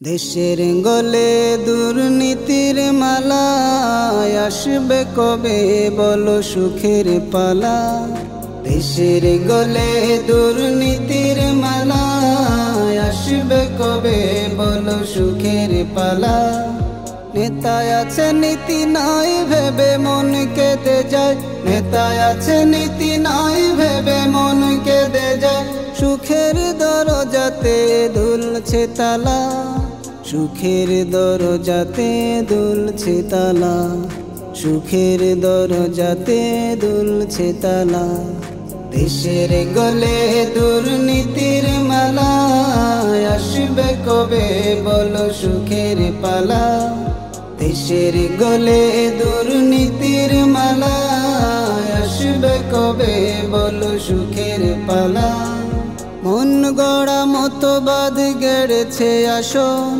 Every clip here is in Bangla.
দেশের গলে দুর্নীতির মালা, আসবে কবে বলো সুখের পালা। দেশের গলে দুর্নীতির মালা, আসবে কবে বলো সুখের পালা। নেতা আছে নীতি নাই ভেবে মন কেঁদে যায়, নেতা আছে নীতি নাই ভেবে মন কেঁদে যায়। সুখের দরজাতে দুলছে তালা, সুখের দরজাতে দুলছে তালা, সুখের দরজাতে দুলছে তালা। দেশের গলে দুর্নীতির মালা, আসবে কবে বলো সুখের পালা। দেশের গলে দুর্নীতির মালা, আসবে কবে বলো সুখের পালা। মন গড়া মতবাদ গেড়েছে আসন,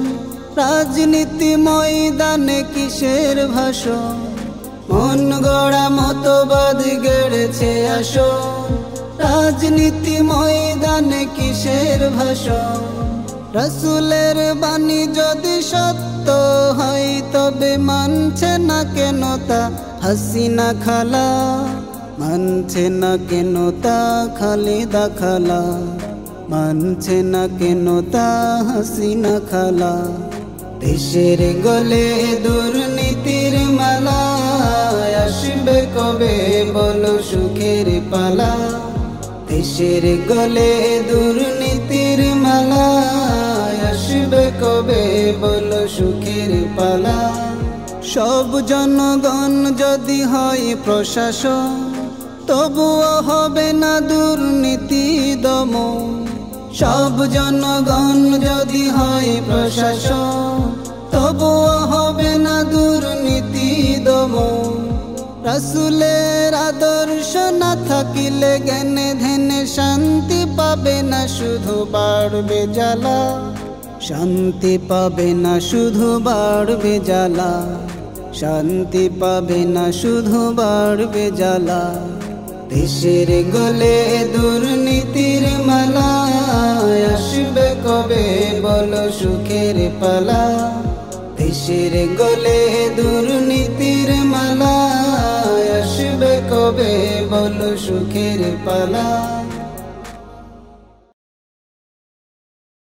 রাজনীতি ময়দানে কিসের ভাষণ। মন গড়া মতবাদ গেড়েছে আসন, রাজনীতি ময়দানে কিসের ভাষণ। রাসূলের বাণী যদি সত্য হয়, তবে মানছে না কেন তা হাসিনা খালা, মানছে না কেন তা খালেদা খালা, মানছে না কেন তা হাসিনা খালা। দেশের গলে দুর্নীতির মালা, আসবে কবে বলো সুখের পালা। দেশের গলে দুর্নীতির মালা, আসবে কবে বলো সুখের পালা। সব জনগণ যদি হয় প্রশাসন, তবুও হবে না দুর্নীতি দমন। সব জনগণ যদি হয় প্রশাসন, তবুও হবে না দুর্নীতি দমন। রাসূলের আদর্শ না থাকিলে জ্ঞানে ধ্যানে শান্তি পাবে না, শুধু বাড়বে জ্বালা। শান্তি পাবে না, শুধু বাড়বে জ্বালা। শান্তি পাবে না, শুধু বাড়বে জ্বালা। দেশের গলে দুর্নীতির মালা, আসবে কবে বলো সুখের পালা। দেশের গলে দুর্নীতির মালা, আসবে কবে বলো সুখের পালা।